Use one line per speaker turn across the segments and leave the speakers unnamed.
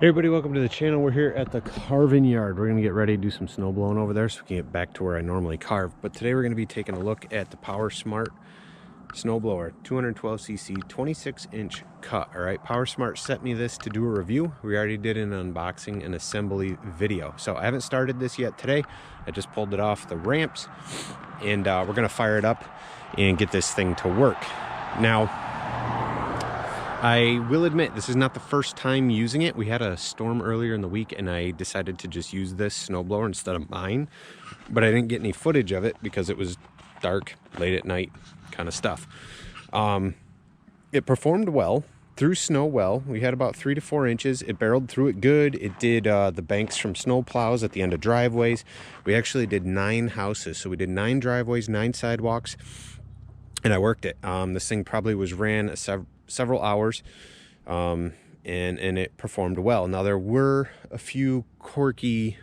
Hey everybody, welcome to the channel. We're here at the carving yard. We're going to get ready to do some snow blowing over there so we can get back to where I normally carve. But today we're going to be taking a look at the Powersmart snowblower, 212cc, 26-inch cut. All right, Powersmart sent me this to do a review. We already did an unboxing and assembly video. So I haven't started this yet today. I just pulled it off the ramps and we're going to fire it up and get this thing to work. Now, I will admit, this is not the first time using it. We had a storm earlier in the week and I decided to just use this snowblower instead of mine. But I didn't get any footage of it because it was dark, late at night kind of stuff. It performed well, through snow well. We had about 3 to 4 inches. It barreled through it good. It did the banks from snow plows at the end of driveways. We actually did 9 houses. So we did 9 driveways, 9 sidewalks, and I worked it. This thing probably was ran several hours, and it performed well. Now there were a few quirky,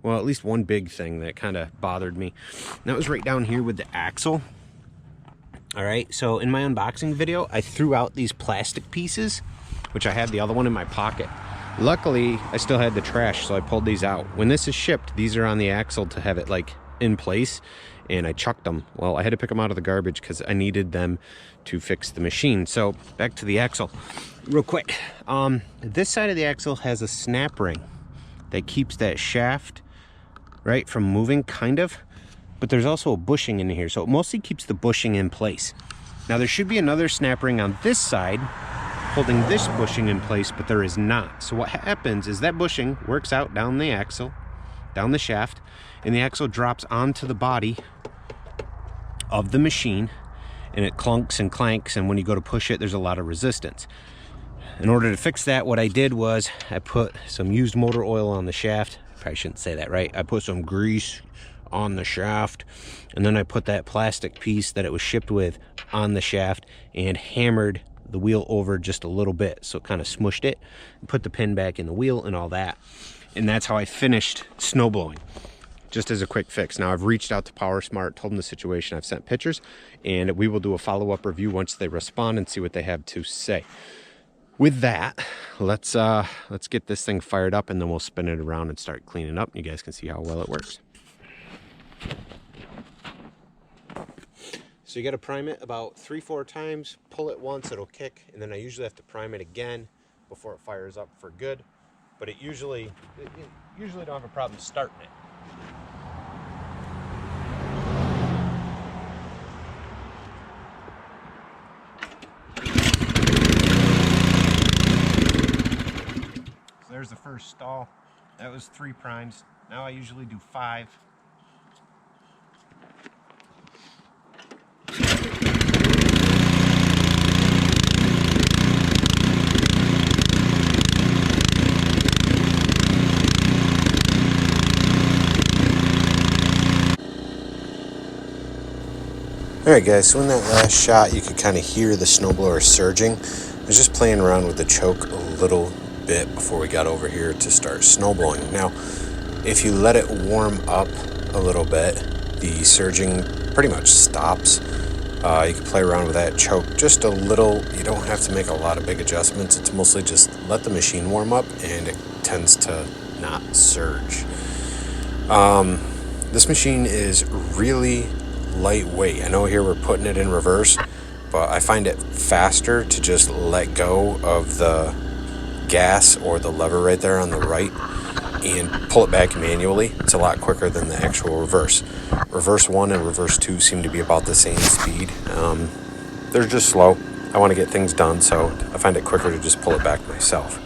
well, at least one big thing that kind of bothered me. And that was right down here with the axle. All right, so in my unboxing video, I threw out these plastic pieces, which I had the other one in my pocket. Luckily, I still had the trash, so I pulled these out. When this is shipped, these are on the axle to have it like in place, and I chucked them. Well, I had to pick them out of the garbage because I needed them to fix the machine. So back to the axle real quick. This side of the axle has a snap ring that keeps that shaft right from moving, kind of, but there's also a bushing in here, so it mostly keeps the bushing in place. Now there should be another snap ring on this side holding this bushing in place, but there is not. So what happens is that bushing works out down the axle, down the shaft, and the axle drops onto the body of the machine, and it clunks and clanks, and when you go to push it, there's a lot of resistance. In order to fix that, what I did was I put some used motor oil on the shaft. Probably shouldn't say that, right? I put some grease on the shaft, and then I put that plastic piece that it was shipped with on the shaft and hammered the wheel over just a little bit, so it kind of smushed it, and put the pin back in the wheel and all that. And that's how I finished snow blowing, just as a quick fix. Now I've reached out to Powersmart, told them the situation, I've sent pictures, and we will do a follow-up review once they respond and see what they have to say. With that, let's get this thing fired up, and then we'll spin it around and start cleaning up. You guys can see how well it works. So you got to prime it about 3-4 times, pull it once, it'll kick, and then I usually have to prime it again before it fires up for good. But it usually don't have a problem starting it. So there's the first stall. That was 3 primes. Now I usually do 5. Alright guys, so in that last shot you could kind of hear the snowblower surging. I was just playing around with the choke a little bit before we got over here to start snowblowing. Now, if you let it warm up a little bit, the surging pretty much stops. You can play around with that choke just a little. You don't have to make a lot of big adjustments. It's mostly just let the machine warm up and it tends to not surge. This machine is really lightweight. I know here we're putting it in reverse, but I find it faster to just let go of the gas or the lever right there on the right and pull it back manually. It's a lot quicker than the actual reverse. Reverse 1 and reverse 2 seem to be about the same speed. They're just slow. I want to get things done, so I find it quicker to just pull it back myself.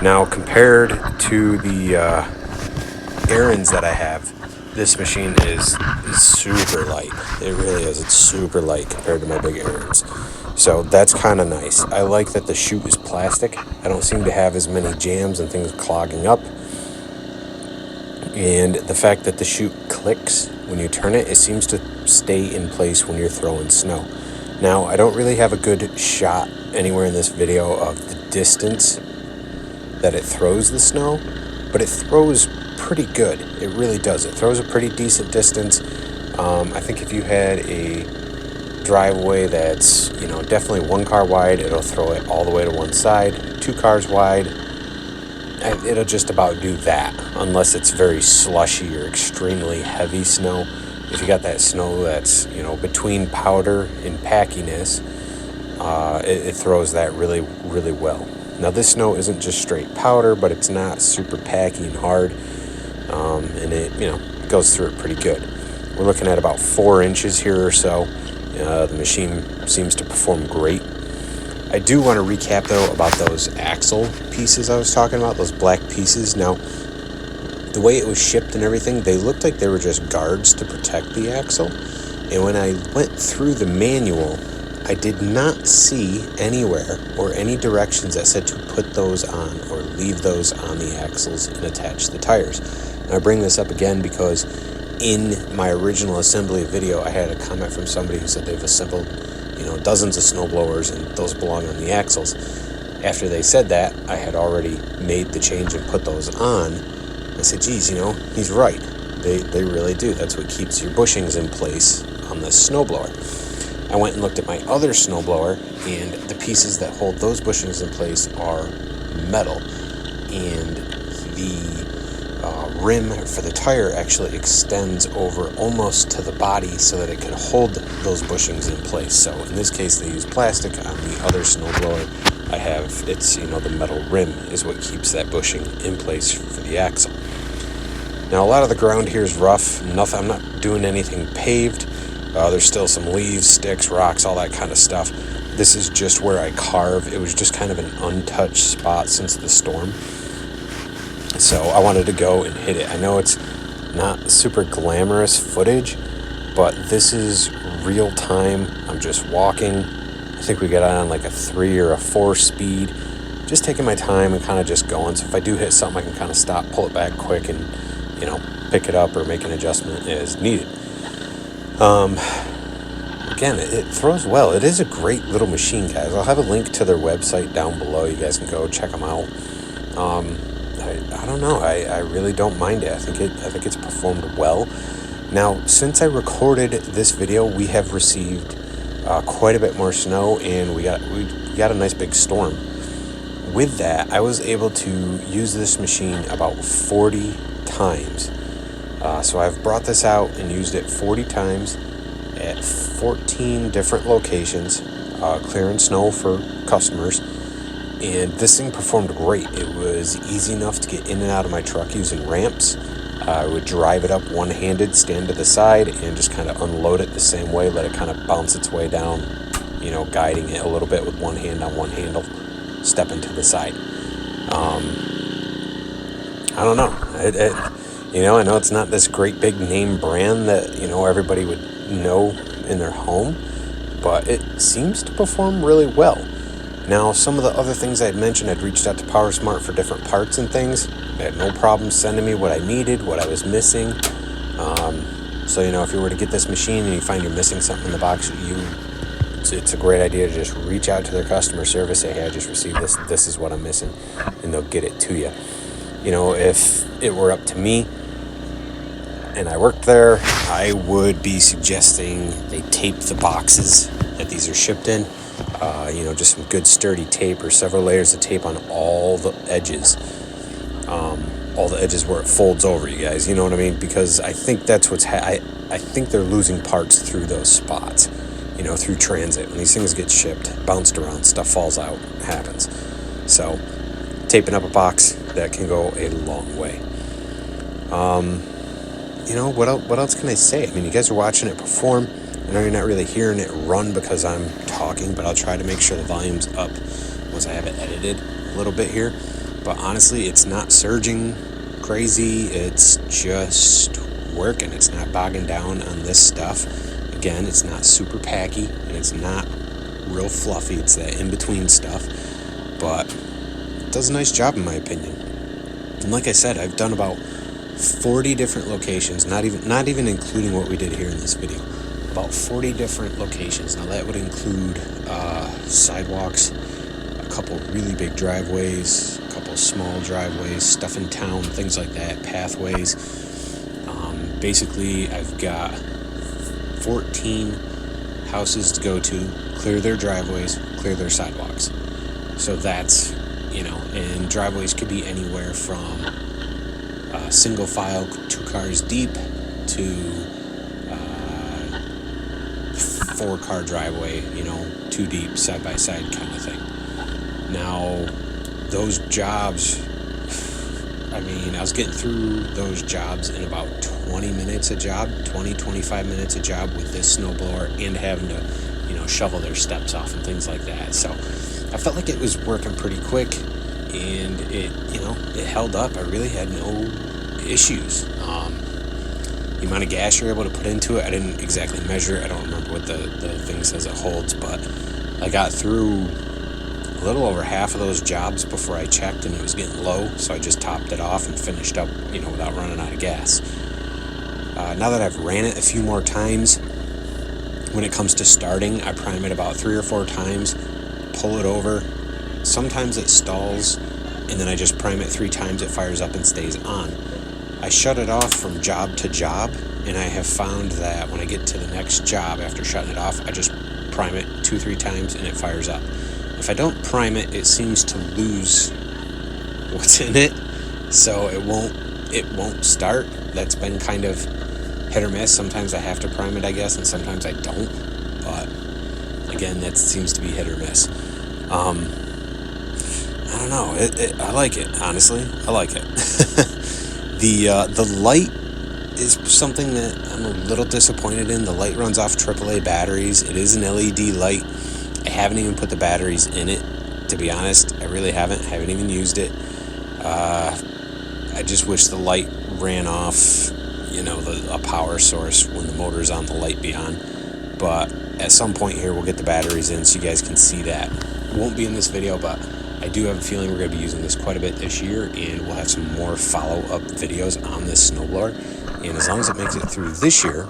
Now, compared to the errands that I have, this machine is super light. It really is. It's super light compared to my big errands. So that's kind of nice. I like that the chute is plastic. I don't seem to have as many jams and things clogging up. And the fact that the chute clicks when you turn it, it seems to stay in place when you're throwing snow. Now, I don't really have a good shot anywhere in this video of the distance that it throws the snow, but it throws pretty good. It really does. It throws a pretty decent distance. I think if you had a driveway that's, you know, definitely 1 car wide, it'll throw it all the way to one side. 2 cars wide, it'll just about do that, unless it's very slushy or extremely heavy snow. If you got that snow that's, between powder and packiness, it throws that really, really well. Now, this snow isn't just straight powder, but it's not super packy and hard, and it goes through it pretty good. We're looking at about 4 inches here or so. The machine seems to perform great. I do want to recap, though, about those axle pieces I was talking about, those black pieces. Now, the way it was shipped and everything, they looked like they were just guards to protect the axle. And when I went through the manual, I did not see anywhere or any directions that said to put those on or leave those on the axles and attach the tires. And I bring this up again because in my original assembly video, I had a comment from somebody who said they've assembled, dozens of snowblowers and those belong on the axles. After they said that, I had already made the change and put those on. I said, geez, he's right. They really do. That's what keeps your bushings in place on this snowblower. I went and looked at my other snowblower, and the pieces that hold those bushings in place are metal. And the rim for the tire actually extends over almost to the body so that it can hold those bushings in place. So in this case, they use plastic. On the other snowblower I have, it's, the metal rim is what keeps that bushing in place for the axle. Now, a lot of the ground here is rough. I'm not doing anything paved. There's still some leaves, sticks, rocks, all that kind of stuff. This is just where I carve. It was just kind of an untouched spot since the storm. So I wanted to go and hit it. I know it's not super glamorous footage, but this is real time. I'm just walking. I think we got on like a 3 or a 4 speed. Just taking my time and kind of just going. So if I do hit something, I can kind of stop, pull it back quick, and pick it up or make an adjustment as needed. Again, it throws well. It is a great little machine, guys. I'll have a link to their website down below. You guys can go check them out. I don't know. I really don't mind it. I think it's performed well. Now, since I recorded this video, we have received quite a bit more snow, and we got a nice big storm. With that, I was able to use this machine about 40 times. So I've brought this out and used it 40 times at 14 different locations, clearing snow for customers. And this thing performed great. It was easy enough to get in and out of my truck using ramps. I would drive it up one-handed, stand to the side, and just kind of unload it the same way, let it kind of bounce its way down, guiding it a little bit with one hand on one handle, stepping to the side. I don't know. I know it's not this great big name brand that, everybody would know in their home, but it seems to perform really well. Now, some of the other things I had mentioned, I'd reached out to Powersmart for different parts and things. They had no problem sending me what I needed, what I was missing. So, if you were to get this machine and you find you're missing something in the box, it's a great idea to just reach out to their customer service, say, hey, I just received this, this is what I'm missing, and they'll get it to you. If it were up to me and I worked there, I would be suggesting they tape the boxes that these are shipped in. Just some good sturdy tape or several layers of tape on all the edges. All the edges where it folds over, you guys, you know what I mean? Because I think that's what's I think they're losing parts through those spots, through transit. When these things get shipped, bounced around, stuff falls out, it happens. So taping up a box, that can go a long way. What else can I say? I mean, you guys are watching it perform. I know you're not really hearing it run because I'm talking, but I'll try to make sure the volume's up once I have it edited a little bit here. But honestly, it's not surging crazy. It's just working. It's not bogging down on this stuff. Again, it's not super packy, and it's not real fluffy. It's that in-between stuff. But it does a nice job, in my opinion. And like I said, I've done about 40 different locations, not even including what we did here in this video. About 40 different locations. Now that would include sidewalks, a couple really big driveways, a couple small driveways, stuff in town, things like that, pathways. Basically, I've got 14 houses to go to, clear their driveways, clear their sidewalks. So that's
you know, and driveways could be anywhere from single file, 2 cars deep, to 4-car driveway, you know, 2 deep, side by side kind of thing. Now, those jobs, I mean, I was getting through those jobs in about 20 minutes a job, 25 minutes a job with this snowblower, and having to, you know, shovel their steps off and things like that. So I felt like it was working pretty quick, and it, you know, it held up. I really had no issues. The amount of gas you're able to put into it, I didn't exactly measure. I don't remember what the thing says it holds, but I got through a little over half of those jobs before I checked, and it was getting low, so I just topped it off and finished up, you know, without running out of gas. Now that I've ran it a few more times, when it comes to starting, I prime it about 3 or 4 times, pull it over. Sometimes it stalls, and then I just prime it 3 times, it fires up and stays on. I shut it off from job to job, and I have found that when I get to the next job after shutting it off, I just prime it 2-3 times and it fires up. If I don't prime it, it seems to lose what's in it, so it won't start. That's been kind of hit or miss. Sometimes I have to prime it, I guess, and sometimes I don't, but again, that seems to be hit or miss. I don't know, I like it, honestly. I like it. The light is something that I'm a little disappointed in. The light runs off AAA batteries. It is an LED light. I haven't even put the batteries in it, to be honest. I really haven't even used it. I just wish the light ran off, you know, a power source when the motor's on, the light be on. But at some point here, we'll get the batteries in so you guys can see that. It won't be in this video, but I do have a feeling we're going to be using this quite a bit this year, and we'll have some more follow-up videos on this snowblower. And as long as it makes it through this year,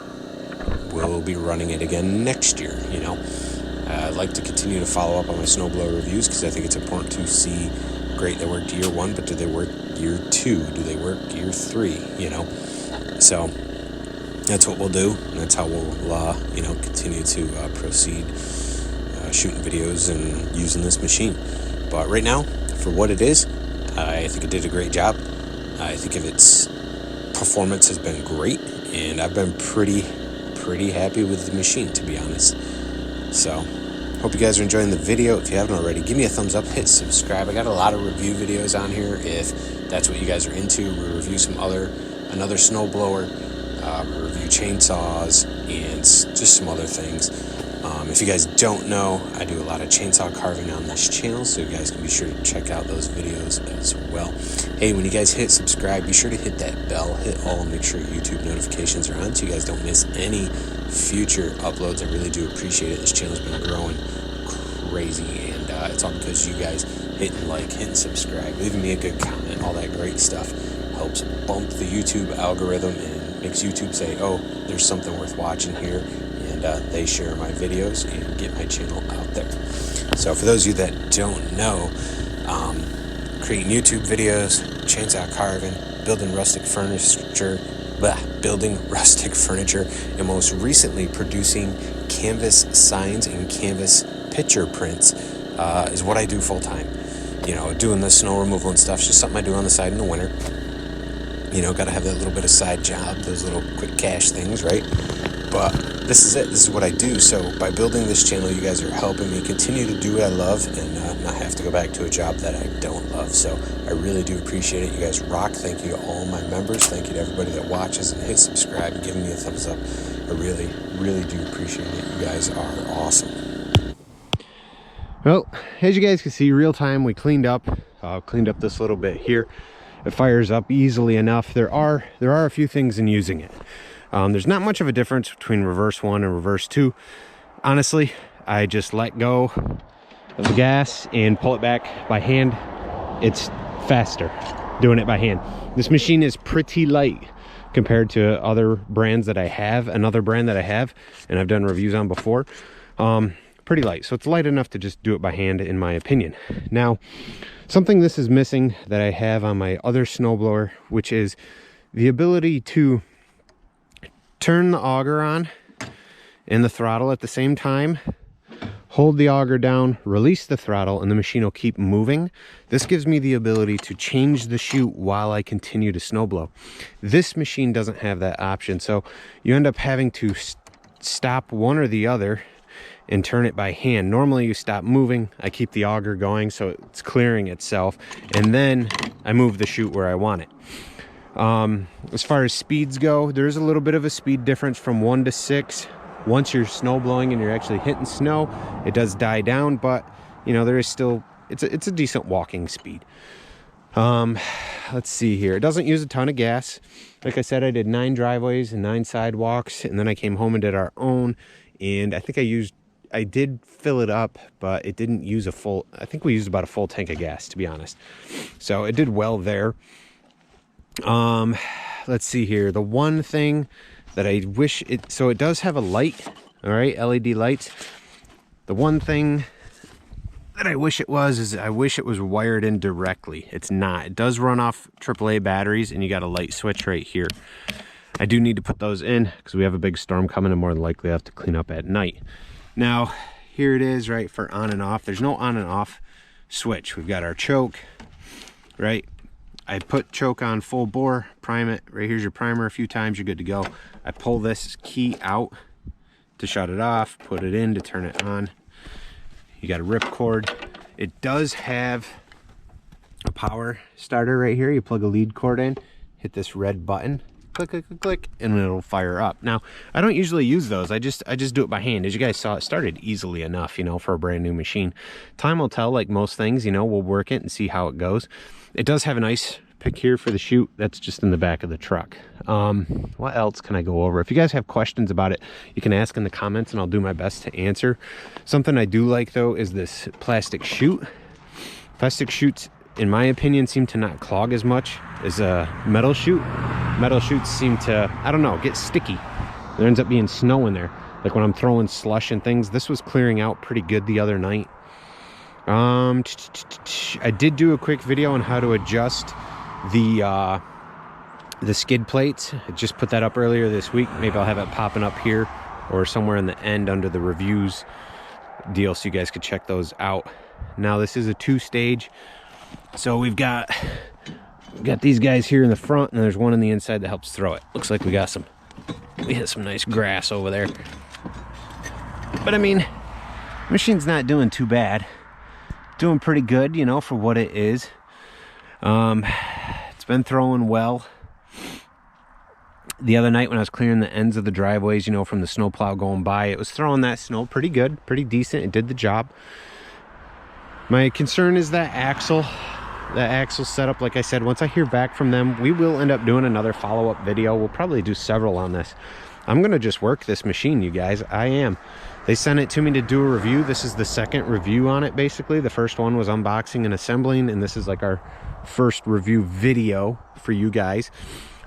we'll be running it again next year, you know. I'd like to continue to follow up on my snowblower reviews because I think it's important to see, great, they worked year 1, but do they work year 2? Do they work year 3, you know? So that's what we'll do, and that's how we'll, you know, continue to proceed shooting videos and using this machine. But right now, for what it is, I think it did a great job. I think of its performance has been great, and I've been pretty happy with the machine, to be honest. So, hope you guys are enjoying the video. If you haven't already, give me a thumbs up, hit subscribe. I got a lot of review videos on here if that's what you guys are into. We review another snowblower, review chainsaws, and just some other things. If you guys don't know, I do a lot of chainsaw carving on this channel, so you guys can be sure to check out those videos as well. Hey, when you guys hit subscribe, be sure to hit that bell, hit all, make sure YouTube notifications are on so you guys don't miss any future uploads. I really do appreciate it. This channel's been growing crazy, and it's all because you guys hitting like, hitting subscribe, leaving me a good comment, all that great stuff helps bump the YouTube algorithm and makes YouTube say, oh, there's something worth watching here. They share my videos and get my channel out there. So for those of you that don't know, creating YouTube videos, chainsaw carving, building rustic furniture, and most recently producing canvas signs and canvas picture prints is what I do full time. You know, doing the snow removal and stuff is just something I do on the side in the winter. You know, got to have that little bit of side job, those little quick cash things, right? But this is it. This is what I do. So by building this channel, you guys are helping me continue to do what I love and not have to go back to a job that I don't love. So I really do appreciate it. You guys rock. Thank you to all my members. Thank you to everybody that watches and hit subscribe and giving me a thumbs up. I really do appreciate it. You guys are awesome.
Well, as you guys can see, real time, we cleaned up this little bit here. It fires up easily enough. There are a few things in using it. There's not much of a difference between reverse 1 and reverse 2. Honestly, I just let go of the gas and pull it back by hand. It's faster doing it by hand. This machine is pretty light compared to other brands that I have. Another brand that I have and I've done reviews on before. Pretty light, so it's light enough to just do it by hand, in my opinion. Now, something this is missing that I have on my other snowblower, which is the ability to turn the auger on and the throttle at the same time, hold the auger down, release the throttle, and the machine will keep moving. This gives me the ability to change the chute while I continue to snowblow. This machine doesn't have that option, so you end up having to stop one or the other and turn it by hand. Normally you stop moving, I keep the auger going so it's clearing itself, and then I move the chute where I want it. As far as speeds go, there's a little bit of a speed difference from 1 to 6. Once you're snow blowing and you're actually hitting snow, it does die down, but you know, there is still, it's a decent walking speed. Let's see here. It doesn't use a ton of gas. Like I said, I did 9 driveways and 9 sidewalks, and then I came home and did our own, and I think I did fill it up, but it didn't use a full, I think we used about a full tank of gas, to be honest. So it did well there. Let's see here. The one thing that I wish it, so it does have a light, all right, LED lights. The one thing that I wish it was is I wish it was wired in directly. It's not. It does run off AAA batteries, and you got a light switch right here. I do need to put those in because we have a big storm coming, and more than likely I have to clean up at night. Now, here it is, right, for on and off. There's no on and off switch. We've got our choke, right? I put choke on full bore, prime it. Right here's your primer. A few times, you're good to go. I pull this key out to shut it off, put it in to turn it on. You got a rip cord. It does have a power starter right here. You plug a lead cord in, hit this red button, click, click, click, click, and it'll fire up. Now, I don't usually use those. I just do it by hand. As you guys saw, it started easily enough, you know, for a brand new machine. Time will tell, like most things, you know, we'll work it and see how it goes. It does have a nice pick here for the chute. That's just in the back of the truck. What else can I go over? If you guys have questions about it, you can ask in the comments and I'll do my best to answer. Something I do like though is this plastic chute. Plastic chutes, in my opinion, seem to not clog as much as a metal chute. Metal chutes seem to, I don't know, get sticky. There ends up being snow in there. Like when I'm throwing slush and things, this was clearing out pretty good the other night. I did do a quick video on how to adjust the skid plates. I just put that up earlier this week. Maybe I'll have it popping up here or somewhere in the end under the reviews deal so you guys could check those out. Now this is a 2-stage, so we've got these guys here in the front, and there's one on the inside that helps throw it. Looks like we hit some nice grass over there, but I mean, machine's not doing too bad. Doing pretty good, you know, for what it is. It's been throwing well. The other night when I was clearing the ends of the driveways, you know, from the snowplow going by, it was throwing that snow pretty good, pretty decent. It did the job. My concern is that axle setup. Like I said, once I hear back from them, we will end up doing another follow-up video. We'll probably do several on this. I'm gonna just work this machine, you guys. I am. They sent it to me to do a review. This is the second review on it, basically. The first one was unboxing and assembling, and this is like our first review video for you guys.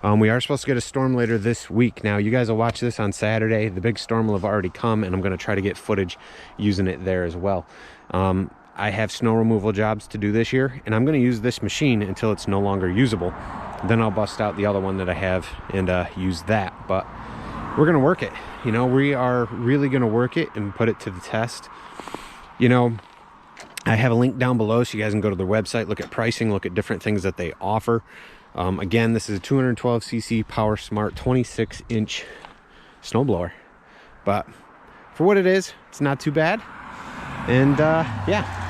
We are supposed to get a storm later this week. Now, you guys will watch this on Saturday. The big storm will have already come, and I'm going to try to get footage using it there as well. I have snow removal jobs to do this year, and I'm going to use this machine until it's no longer usable. Then I'll bust out the other one that I have and use that. But we're going to work it. You know, we are really going to work it and put it to the test. You know, I have a link down below so you guys can go to their website, look at pricing, look at different things that they offer. Again, this is a 212cc Powersmart 26-inch snowblower. But for what it is, it's not too bad. And yeah.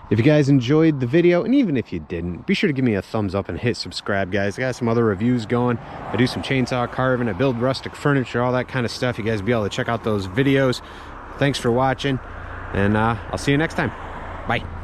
If you guys enjoyed the video, and even if you didn't, be sure to give me a thumbs up and hit subscribe, guys. I got some other reviews going. I do some chainsaw carving, I build rustic furniture, all that kind of stuff. You guys be able to check out those videos. Thanks for watching, and I'll see you next time. Bye.